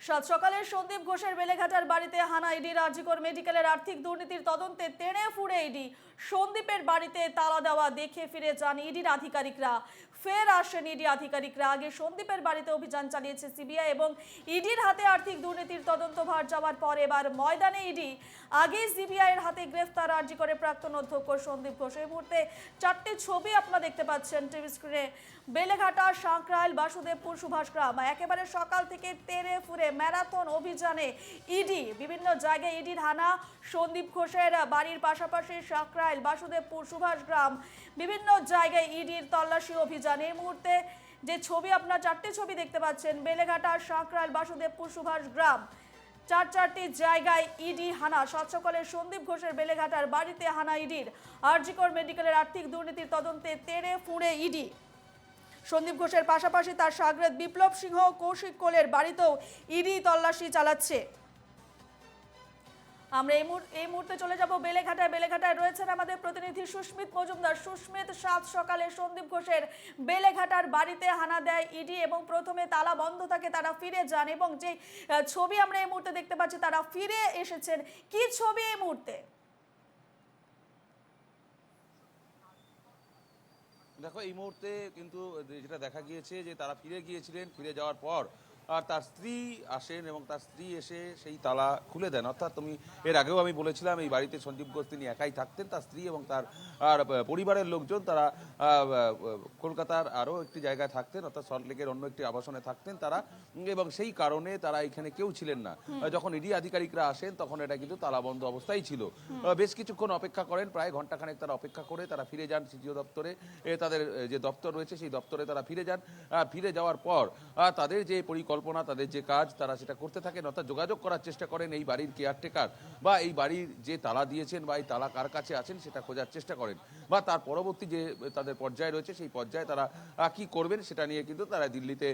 সাত সকালে সন্দীপ ঘোষের বেলেঘাটার বাড়িতে হানা ইডির আরজিকর মেডিকেলের আর্থিক দুর্নীতির তদন্তে তেড়ে ফুড়ে ইডি। সন্দীপের বাড়িতে তালা দেওয়া দেখে ফিরে যান ইডির আধিকারিকরা। ফের আসেন ইডি আধিকারিকরা। আগে সন্দীপের বাড়িতে অভিযান চালিয়েছে সিবিআই এবং ইডির হাতে আর্থিক দুর্নীতির তদন্তভার যাওয়ার পর এবার ময়দানে ইডি। আগে সিবিআই এর হাতে গ্রেফতার আরজিকরের প্রাক্তন অধ্যক্ষ সন্দীপ ঘোষ। এই মুহূর্তে চারটি ছবি আপনারা দেখতে পাচ্ছেন টিভি স্ক্রিনে। বেলেঘাটা, সাঁকরাইল, বাসুদেবপুর, সুভাষগ্রাম, একেবারে সকাল থেকে তেড়ে ফুরে ম্যারাথন অভিযানে ইডি। বিভিন্ন জায়গায় ইডির হানা। সন্দীপ ঘোষের বাড়ির পাশাপাশি সাঁকরাইল, বাসুদেবপুর, সুভাষগ্রাম, বিভিন্ন জায়গায় ইডির তল্লাশি অভিযান। এই মুহূর্তে যে ছবি আপনারা চারটি ছবি দেখতে পাচ্ছেন, বেলেঘাটা, সাঁকরাইল, বাসুদেবপুর, সুভাষগ্রাম, চারটি জায়গায় ইডি হানা। সাত সকালে সন্দীপ ঘোষের বেলেঘাটার বাড়িতে হানা ইডির। আরজিকর মেডিকেলের আর্থিক দুর্নীতির তদন্তে তেড়ে ফুঁড়ে ইডি। সন্দীপ ঘোষের পাশাপাশি তার সাগরেদ বিপ্লব সিংহ, কৌশিক কোলের বাড়িতেও ইডি তল্লাশি চালাচ্ছে। আমরা এই মুহূর্তে চলে যাব বেলেঘাটায়। বেলেঘাটায় রয়েছেন আমাদের প্রতিনিধি সুস্মিত মজুমদার। সুস্মিত, সাত সকালে সন্দীপ ঘোষের বেলেঘাটার বাড়িতে হানা দেয় ইডি এবং প্রথমে তালা বন্ধ থাকে, তারা ফিরে যান এবং যে ছবি আমরা এই মুহূর্তে দেখতে পাচ্ছি তারা ফিরে এসেছেন। কি ছবি এই মুহূর্তে? দেখো, এই মুহূর্তে কিন্তু যেটা দেখা গিয়েছে যে তারা ফিরে গিয়েছিলেন, ফিরে যাওয়ার পর আর তার স্ত্রী আসেন এবং তার স্ত্রী এসে সেই তালা খুলে দেন। অর্থাৎ এর আগেও আমি বলেছিলাম এই বাড়িতে সন্দীপ ঘোষ তিনি একাই থাকতেন, তার স্ত্রী এবং তার পরিবারের লোকজন তারা কলকাতার আরও একটি জায়গায় থাকতেন, অর্থাৎ সল্টলেকের অন্য একটি আবাসনে থাকতেন তারা, এবং সেই কারণে তারা এখানে কেউ ছিলেন না। যখন ইডি আধিকারিকরা আসেন তখন এটা কিন্তু তালাবন্ধ অবস্থায় ছিল। বেশ কিছুক্ষণ অপেক্ষা করেন, প্রায় ঘন্টাখানেক তারা অপেক্ষা করে তারা ফিরে যান সিজিও দপ্তরে। তাদের যে দপ্তর রয়েছে সেই দপ্তরে তারা ফিরে যান। ফিরে যাওয়ার পর তাদের যে পরিকল্পনা, তাদের যে কাজ তারা সেটা করতে থাকেন। অর্থাৎ যোগাযোগ করার চেষ্টা করেন এই বাড়ির কেয়ারটেকার বা এই বাড়ির যে তালা দিয়েছেন বা এই তালা কার কাছে আছেন সেটা খোঁজার চেষ্টা করেন, বা তার পরবর্তী যে তাদের পর্যায়ে রয়েছে সেই পর্যায়ে তারা কি করবেন সেটা নিয়ে কিন্তু তারা দিল্লিতে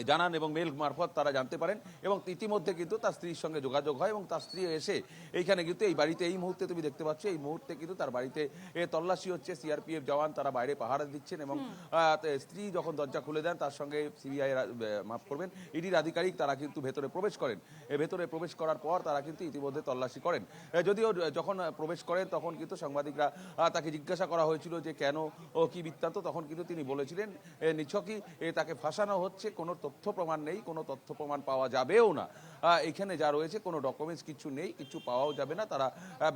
জানান এবং মেল মারফত তারা জানতে পারেন। এবং ইতিমধ্যে কিন্তু তার স্ত্রীর সঙ্গে যোগাযোগ হয় এবং তার স্ত্রী এসে এইখানে কিন্তু এই বাড়িতে এই মুহূর্তে তুমি দেখতে পাচ্ছ, এই মুহূর্তে কিন্তু তার বাড়িতে তল্লাশি হচ্ছে। সিআরপিএফ জওয়ান তারা বাইরে পাহারা দিচ্ছেন এবং স্ত্রী যখন দরজা খুলে দেন তার সঙ্গে সিবিআই মাফ করবেন ইডির আধিকারিক তারা কিন্তু ভেতরে প্রবেশ করেন। ভেতরে প্রবেশ করার পর তারা কিন্তু ইতিমধ্যে তল্লাশি করেন। যদিও যখন প্রবেশ করেন তখন কিন্তু সাংবাদিকরা তাকে জিজ্ঞাসা করা হয়েছিল যে কেন ও কি বৃত্তান্ত, তখন কিন্তু তিনি বলেছিলেন নিছকই তাকে ফাঁসানো হচ্ছে, কোনো তথ্য প্রমাণ নেই, কোনো তথ্য প্রমাণ পাওয়া যাবেও না। এখানে যা রয়েছে কোনো ডকুমেন্টস কিছু নেই, কিছু পাওয়াও যাবে না, তারা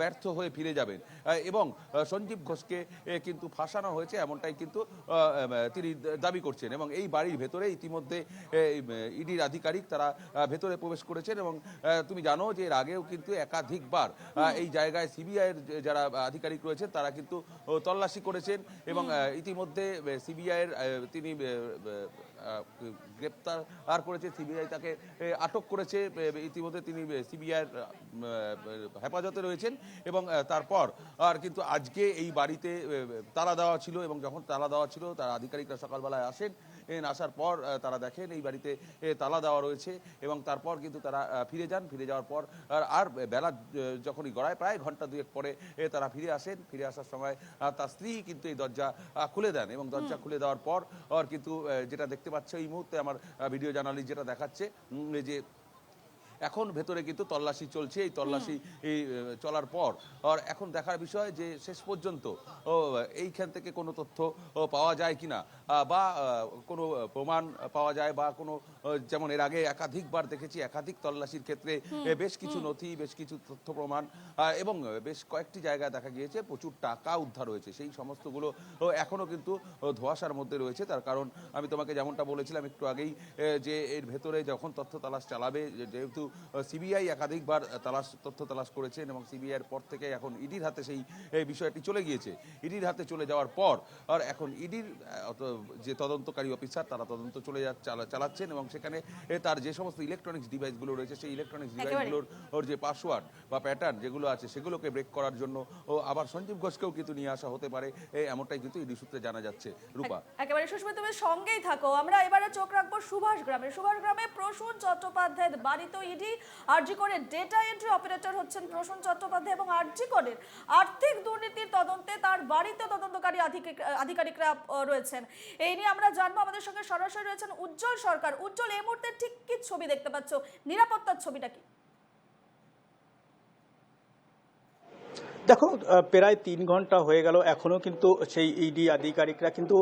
ব্যর্থ হয়ে ফিরে যাবেন। এবং সঞ্জীব ঘোষকে কিন্তু ফাঁসানো হয়েছে এমনটাই কিন্তু তিনি দাবি করছেন। এবং এই বাড়ির ভেতরে ইতিমধ্যে ইডির আধিকারিক তারা ভেতরে প্রবেশ করেছেন। এবং তুমি জানো যে এর আগেও কিন্তু একাধিকবার এই জায়গায় সিবিআইয়ের যারা আধিকারিক রয়েছেন তারা কিন্তু তল্লাশি করেছেন এবং ইতিমধ্যে সিবিআইয়ের তিনি গ্রেপ্তার করেছে, সিবিআই তাকে আটক করেছে। ইতিমধ্যে তিনি সিবিআইয়ের হেফাজতে রয়েছেন এবং তারপর আর কিন্তু আজকে এই বাড়িতে তালা দেওয়া ছিল এবং যখন তালা দেওয়া ছিল তার আধিকারিকরা সকালবেলায় আসেন। আসার পর তারা দেখেন এই বাড়িতে তালা দেওয়া রয়েছে এবং তারপর কিন্তু তারা ফিরে যান। ফিরে যাওয়ার পর আর বেলা যখনই গড়ায় প্রায় ঘন্টা দুয়েক পরে তারা ফিরে আসেন। ফিরে আসার সময় তার স্ত্রী কিন্তু এই দরজা খুলে দেন এবং দরজা খুলে দেওয়ার পর আর কিন্তু যেটা দেখতে পাচ্ছে এই মুহূর্তে আমার ভিডিও জার্নালিস্ট যেটা দেখাচ্ছে যে এখন ভেতরে কিন্তু তল্লাশি চলছে। এই তল্লাশি চলার পর আর এখন দেখার বিষয় যে শেষ পর্যন্ত এইখান থেকে কোনো তথ্য পাওয়া যায় কিনা বা কোনো প্রমাণ পাওয়া যায় বা কোনো, যেমন এর আগে একাধিকবার দেখেছি একাধিক তল্লাশির ক্ষেত্রে বেশ কিছু নথি, বেশ কিছু তথ্য প্রমাণ এবং বেশ কয়েকটি জায়গায় দেখা গিয়েছে প্রচুর টাকা উদ্ধার হয়েছে। সেই সমস্তগুলো এখনও কিন্তু ধোঁয়াশার মধ্যে রয়েছে। তার কারণ আমি তোমাকে যেমনটা বলেছিলাম একটু আগেই যে এর ভেতরে যখন তথ্য তালাশ চালাবে, যেহেতু সিবিআই একাধিকবার তথ্য তালাশ করেছেন এবং সিবিআইয়ের পর থেকে এখন ইডির হাতে সেই বিষয়টি চলে গিয়েছে। ইডির হাতে চলে যাওয়ার পর আর এখন ইডির যে তদন্তকারী অফিসার তারা তদন্ত চালাচ্ছেন এবং সেখানে তার যে সমস্ত ইলেকট্রনিক্স ডিভাইসগুলো রয়েছে সেই ইলেকট্রনিক্স ডিভাইসগুলোর ওর যে পাসওয়ার্ড বা প্যাটার্ন যেগুলো আছে সেগুলোকে ব্রেক করার জন্য আবার সঞ্জীব ঘোষকেও কিন্তু নিয়ে আসা হতে পারে, এমনটাই কিন্তু ইডি সূত্রে জানা যাচ্ছে। রূপা, একেবারে সুস্মিত, তুমি সঙ্গেই থাকো। আমরা এবারে চোখ রাখবো সুভাষগ্রামে। সুভাষগ্রামে প্রসূন চট্টোপাধ্যায়ের বাড়িতেও ইডি। আরজি করে ডেটা এন্ট্রি অপারেটর হচ্ছেন প্রসূন চট্টোপাধ্যায় এবং আরজি করের আর্থিক দুর্নীতির তদন্তে তার বাড়িতে তদন্তকারী আধিকারিকরা রয়েছেন। এই নিয়ে আমরা জানবো, আমাদের সঙ্গে সরাসরি রয়েছেন উজ্জ্বল সরকার। উজ্জ্বল, এই মুহূর্তে ঠিক কি ছবি দেখতে পাচ্ছ, নিরাপত্তার ছবিটা কি? দেখো, প্রায় 3 ঘন্টা হয়ে গেল, এখনও কিন্তু সেই ইডি আধিকারিকরা কিন্তু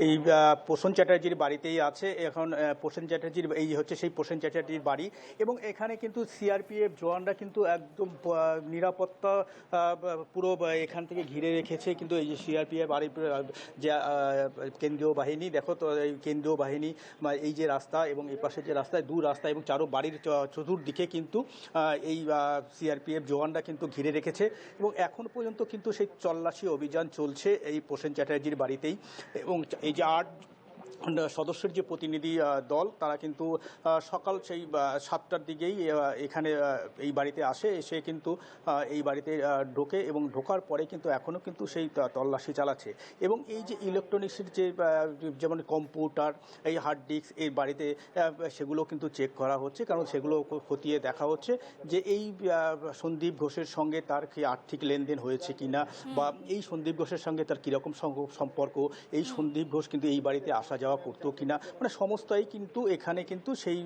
এই প্রসেন চ্যাটার্জির বাড়িতেই আছে। এখন প্রসেন চ্যাটার্জির এই হচ্ছে সেই প্রসেন চ্যাটার্জির বাড়ি, এবং এখানে কিন্তু সিআরপিএফ জওয়ানরা কিন্তু একদম নিরাপত্তা পুরো এখান থেকে ঘিরে রেখেছে। কিন্তু এই যে সিআরপিএফ বাড়ির যে কেন্দ্রীয় বাহিনী, দেখো তো এই কেন্দ্রীয় বাহিনী এই যে রাস্তা এবং এই পাশে যে রাস্তায় দু রাস্তা এবং চারো বাড়ির চতুর্দিকে কিন্তু এই সিআরপিএফ জওয়ানরা কিন্তু ঘিরে রেখেছে, এবং এখন পর্যন্ত কিন্তু সেই তল্লাশি অভিযান চলছে এই প্রসেন চ্যাটার্জির বাড়িতেই। এবং এই যে 8 সদস্যের যে প্রতিনিধি দল, তারা কিন্তু সকাল সেই 7টার দিকেই এখানে এই বাড়িতে আসে, এসে কিন্তু এই বাড়িতে ঢোকে, এবং ঢোকার পরে কিন্তু এখনও কিন্তু সেই তল্লাশি চালাচ্ছে। এবং এই যে ইলেকট্রনিক্সের যে যেমন কম্পিউটার, এই হার্ড ডিস্ক এই বাড়িতে সেগুলো কিন্তু চেক করা হচ্ছে, কারণ সেগুলো খতিয়ে দেখা হচ্ছে যে এই সন্দীপ ঘোষের সঙ্গে তার কি আর্থিক লেনদেন হয়েছে কিনা, বা এই সন্দীপ ঘোষের সঙ্গে তার কীরকম সম্পর্ক, এই সন্দীপ ঘোষ কিন্তু এই বাড়িতে আসা যাওয়া করতো কিনা, মানে সমস্তই কিন্তু এখানে কিন্তু সেই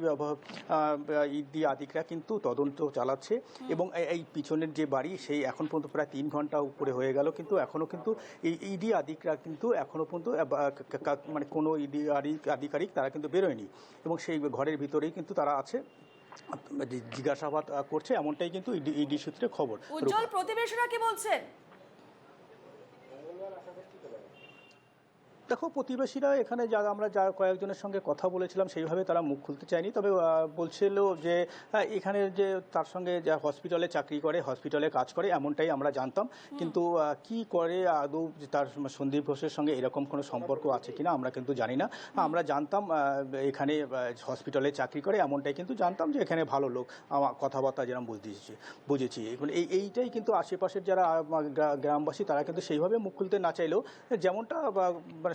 ইডি আধিকারিকরা কিন্তু তদন্ত চালাচ্ছে। এবং এই পিছনের যে বাড়ি, সেই এখন পর্যন্ত প্রায় 3 ঘন্টা উপরে হয়ে গেল, কিন্তু এখনও কিন্তু এই ইডি আধিকারিকরা কিন্তু এখনও পর্যন্ত মানে কোনো ইডি আধিকারিক তারা কিন্তু বেরোয়নি, এবং সেই ঘরের ভিতরেই কিন্তু তারা আছে, জিজ্ঞাসাবাদ করছে, এমনটাই কিন্তু ইডি সূত্রে খবর। উজ্জ্বল, প্রতিবেশীরা কি বলছেন? দেখো, প্রতিবেশীরা এখানে যারা আমরা যা কয়েকজনের সঙ্গে কথা বলেছিলাম সেইভাবে তারা মুখ খুলতে চায়নি, তবে বলছিল যে এখানে যে তার সঙ্গে যা হসপিটালে চাকরি করে, হসপিটালে কাজ করে, এমনটাই আমরা জানতাম। কিন্তু কি করে আদৌ তার সন্দীপ ঘোষের সঙ্গে এরকম কোনো সম্পর্ক আছে কিনা আমরা কিন্তু জানি না। আমরা জানতাম এখানে হসপিটালে চাকরি করে, এমনটাই কিন্তু জানতাম যে এখানে ভালো লোক, আমার কথাবার্তা যেরকম বুঝেছি। এইটাই কিন্তু আশেপাশের যারা গ্রামবাসী তারা কিন্তু সেইভাবে মুখ খুলতে না চাইলেও, যেমনটা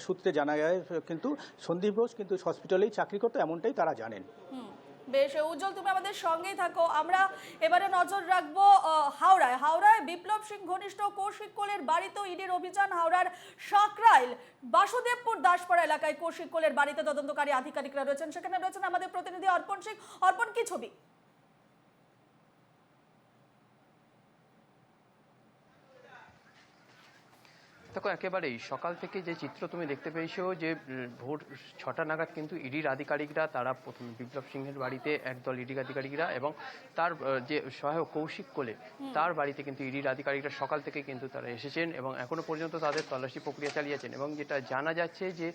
সূত্রে জানা যায়, কিন্তু সন্দীপ ঘোষ কিন্তু হসপিটালেই চাকরি করতো, এমনটাই তারা জানেন। বেশ উজ্জ্বল, তুমি আমাদের সঙ্গেই থাকো। আমরা এবারে নজর রাখবো হাওড়ায় বিপ্লব সিং ঘনিষ্ঠ কৌশিক কোলের বাড়িতেও ইডির অভিযান। হাওড়ার সাকরাইল বাসুদেবপুর দাসপাড়া এলাকায় কৌশিক কোলের বাড়িতে তদন্তকারী আধিকারিকরা রয়েছেন, সেখানে রয়েছেন আমাদের প্রতিনিধি অর্পণ সিং। অর্পণ, কি ছবি? দেখো, একেবারেই সকাল থেকে যে চিত্র তুমি দেখতে পেয়েছো, যে ভোর 6টা নাগাদ কিন্তু ইডির আধিকারিকরা তারা প্রথম বিপ্লব সিংহের বাড়িতে একদল ইডি আধিকারিকরা এবং তার যে সহায়ক কৌশিক কোলে তার বাড়িতে কিন্তু ইডির আধিকারিকরা সকাল থেকে কিন্তু তারা এসেছেন এবং এখনো পর্যন্ত তাদের তল্লাশি প্রক্রিয়া চালিয়েছেন। এবং যেটা জানা যাচ্ছে যে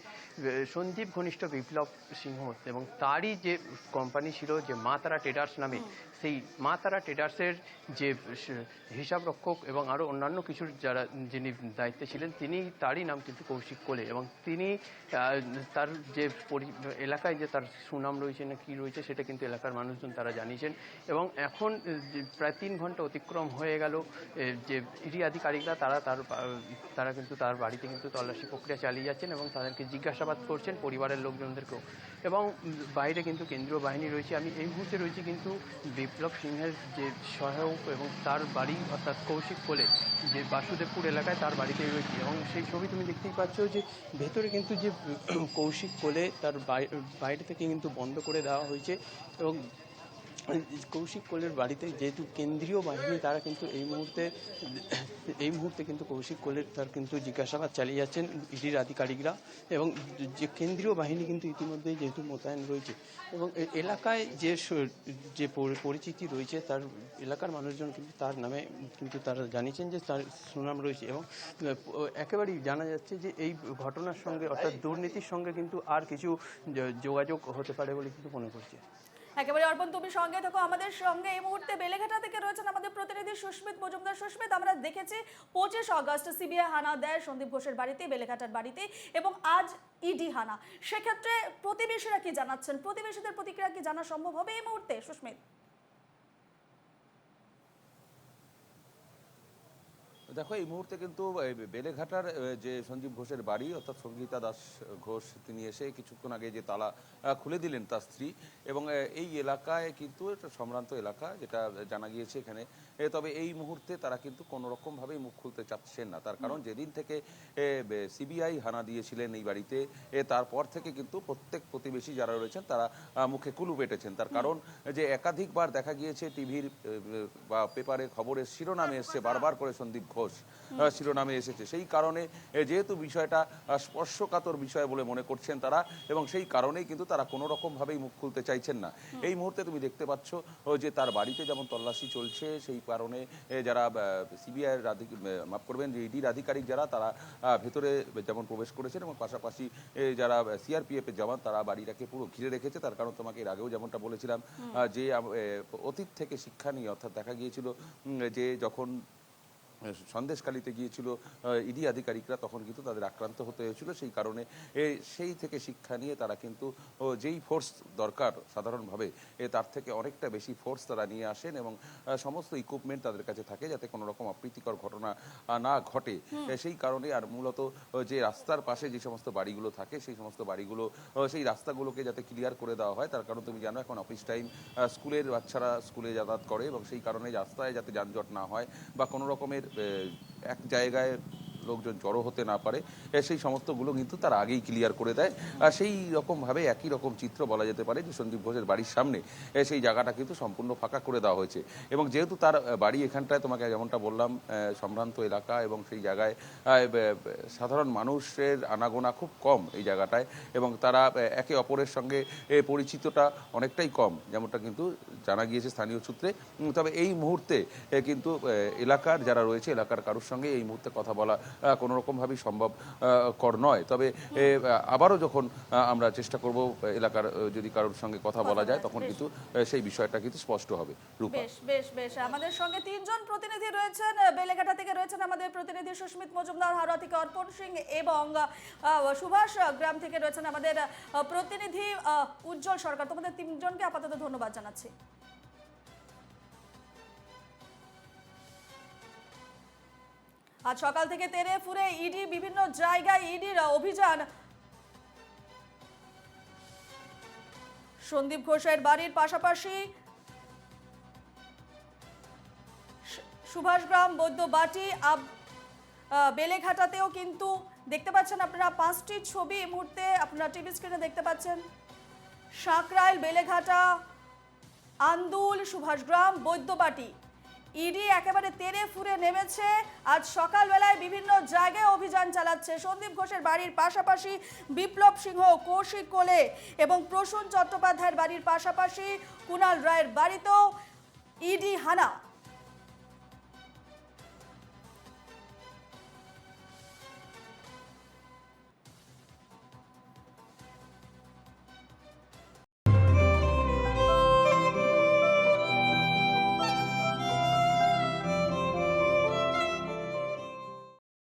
সন্দীপ ঘনিষ্ঠ বিপ্লব সিংহ এবং তারই যে কোম্পানি ছিল যে মা তারা ট্রেডার্স নামে, সেই মা তারা ট্রেডার্সের যে হিসাব রক্ষক এবং আরও অন্যান্য কিছুর যারা যিনি দায়িত্বে ছিলেন, তারই নাম কিন্তু কৌশিক কোলে। এবং তিনি তার যে এলাকায় যে তার সুনাম রয়েছে না কি রয়েছে সেটা কিন্তু এলাকার মানুষজন তারা জানিয়েছেন। এবং এখন প্রায় 3 ঘন্টা অতিক্রম হয়ে গেল, যে ইডি আধিকারিকরা তারা কিন্তু তার বাড়িতে কিন্তু তল্লাশি প্রক্রিয়া চালিয়ে যাচ্ছেন এবং তাদেরকে জিজ্ঞাসাবাদ করছেন, পরিবারের লোকজনদেরকেও। এবং বাইরে কিন্তু কেন্দ্রীয় বাহিনী রয়েছে। আমি এই মুহূর্তে রয়েছি কিন্তু বিপ্লব সিংহের যে সহায়ক এবং তার বাড়ি অর্থাৎ কৌশিক কোলে যে বাসুদেবপুর এলাকায় তার বাড়িতেই রয়েছে। এবং সেই ছবি তুমি দেখতেই পাচ্ছ যে ভেতরে কিন্তু যে কৌশিক কোলে তার বাইরে থেকে কিন্তু বন্ধ করে দেওয়া হয়েছে। এবং কৌশিক কোলের বাড়িতে যেহেতু কেন্দ্রীয় বাহিনী, তারা কিন্তু এই মুহূর্তে কিন্তু কৌশিক কোলের তার কিন্তু জিজ্ঞাসাবাদ চালিয়ে যাচ্ছেন ইডির আধিকারিকরা। এবং যে কেন্দ্রীয় বাহিনী কিন্তু ইতিমধ্যেই যেহেতু মোতায়েন রয়েছে এবং এলাকায় যে পরিচিতি রয়েছে, তার এলাকার মানুষজন কিন্তু তার নামে কিন্তু তারা জানিয়েছেন যে তার সুনাম রয়েছে। এবং একেবারেই জানা যাচ্ছে যে এই ঘটনার সঙ্গে অর্থাৎ দুর্নীতির সঙ্গে কিন্তু আর কিছু যোগাযোগ হতে পারে বলে কিন্তু মনে করছে। একেবারে অর্পণ, তুমি সঙ্গে থাকো। আমাদের সঙ্গে এই মুহূর্তে বেলেঘাটা থেকে রয়েছেন আমাদের প্রতিনিধি সুস্মিত মজুমদার। সুস্মিত, আমরা দেখেছি 25 আগস্ট সিবিআই হানা দেয় সন্দীপ ঘোষের বাড়িতে, বেলেঘাটার বাড়িতে, এবং আজ ইডি হানা। সেক্ষেত্রে প্রতিবেশীরা কি জানাচ্ছেন, প্রতিবেশীদের প্রতিক্রিয়া কি জানা সম্ভব হবে এই মুহূর্তে? সুস্মিত। দেখো এই মুহূর্তে কিন্তু বেলেঘাটার যে সঞ্জীব ঘোষের বাড়ি অর্থাৎ সঙ্গীতা দাস ঘোষ তিনি এসে কিছুক্ষণ আগে যে তালা খুলে দিলেন তার স্ত্রী এবং এই এলাকায় কিন্তু একটা সম্ভ্রান্ত এলাকা যেটা জানা গিয়েছে এখানে তবে এই মুহূর্তে তারা কিন্তু কোনো রকমভাবেই মুখ খুলতে চাচ্ছেন না তার কারণ যেদিন থেকে সিবিআই হানা দিয়েছিলেন এই বাড়িতে তারপর থেকে কিন্তু প্রত্যেক প্রতিবেশী যারা রয়েছেন তারা মুখে কুলু পেটেছেন তার কারণ যে একাধিকবার দেখা গিয়েছে টিভির বা পেপারে খবরের শিরোনামে এসছে বারবার করে সন্দীপ ঘোষ শিরোনামে এসেছে সেই কারণে যেহেতু বিষয়টা স্পর্শকাতর বিষয় বলে মনে করছেন তারা এবং সেই কারণেই কিন্তু তারা কোনো রকম ভাবেই মুখ খুলতে চাইছেন না এই মুহূর্তে তুমি দেখতে পাচ্ছ যে তার বাড়িতে যেমন তল্লাশি চলছে সেই কারণে যারা সিবিআই মাফ করবেন যে ইডির আধিকারিক যারা তারা ভেতরে যেমন প্রবেশ করেছেন এবং পাশাপাশি যারা সিআরপিএফ এর জওয়ান তারা বাড়িটাকে পুরো ঘিরে রেখেছে তার কারণ তোমাকে এর আগেও যেমনটা বলেছিলাম যে অতীত থেকে শিক্ষা নিয়ে অর্থাৎ দেখা গিয়েছিল যে যখন সন্দেশখালিতে গিয়েছিল ইডি আধিকারিকরা তখন কিন্তু তাদের আক্রান্ত হতে হয়েছিল সেই কারণে সেই থেকে শিক্ষা নিয়ে তারা কিন্তু যেই ফোর্স দরকার সাধারণভাবে তার থেকে অনেকটা বেশি ফোর্স তারা নিয়ে আসেন এবং সমস্ত ইকুইপমেন্ট তাদের কাছে থাকে যাতে কোনো রকম অপ্রীতিকর ঘটনা না ঘটে সেই কারণে আর মূলত যে রাস্তার পাশে যে সমস্ত বাড়িগুলো থাকে সেই সমস্ত বাড়িগুলো সেই রাস্তাগুলোকে যাতে ক্লিয়ার করে দেওয়া হয় তার কারণ তুমি জানো এখন অফিস টাইম স্কুলের বাচ্চারা স্কুলে যাতায়াত করে এবং সেই কারণে রাস্তায় যাতে যানজট না হয় বা কোনো রকমের এক জায়গায় লোকজন জড়ো হতে না পারে সেই সমস্তগুলো কিন্তু তারা আগেই ক্লিয়ার করে দেয় আর সেই রকমভাবে একই রকম চিত্র বলা যেতে পারে যে সন্দীপ ঘোষের বাড়ির সামনে সেই জায়গাটা কিন্তু সম্পূর্ণ ফাঁকা করে দেওয়া হয়েছে এবং যেহেতু তার বাড়ি এখানটায় তোমাকে যেমনটা বললাম সম্ভ্রান্ত এলাকা এবং সেই জায়গায় সাধারণ মানুষের আনাগোনা খুব কম এই জায়গাটায় এবং তারা একে অপরের সঙ্গে পরিচিতটা অনেকটাই কম যেমনটা কিন্তু জানা গিয়েছে স্থানীয় সূত্রে তবে এই মুহূর্তে কিন্তু এলাকার যারা রয়েছে এলাকার কারোর সঙ্গে এই মুহূর্তে কথা বলা কোনো রকমভাবেই সম্ভবকর নয় তবে আবারও যখন আমরা চেষ্টা করব এলাকার যদি কারোর সঙ্গে কথা বলা যায় তখন কিন্তু সেই বিষয়টা কিন্তু স্পষ্ট হবে রূপা বেশ বেশ বেশ আমাদের সঙ্গে তিনজন প্রতিনিধি রয়েছেন বেলেঘাটা থেকে রয়েছেন আমাদের প্রতিনিধি সুস্মিত মজুমদার হাওড়া থেকে অর্পণ সিং এবং সুভাষ গ্রাম থেকে রয়েছেন আমাদের প্রতিনিধি উজ্জ্বল সরকার তোমাদের তিনজনকে আপাতত ধন্যবাদ জানাচ্ছি আজ সকাল থেকে তেরে ফুরে ইডি বিভিন্ন জায়গায় ইডির অভিযান সন্দীপ ঘোষের বাড়ির পাশাপাশি সুভাষগ্রাম বৈদ্যবাটি বেলেঘাটাতেও কিন্তু দেখতে পাচ্ছেন আপনারা 5টি ছবি এই মুহূর্তে আপনারা টিভি স্ক্রিনে দেখতে পাচ্ছেন সাঁকরাইল বেলেঘাটা আন্দুল সুভাষগ্রাম বৈদ্যবাটি ইডি একেবারে তেরে ফুরে নেমেছে আজ সকালবেলায় বিভিন্ন জায়গায় অভিযান চালাচ্ছে সন্দীপ ঘোষের বাড়ির পাশাপাশি বিপ্লব সিংহ কৌশিক কোলে এবং প্রসূন চট্টোপাধ্যায়ের বাড়ির পাশাপাশি কুণাল রায়ের বাড়িতেও ইডি হানা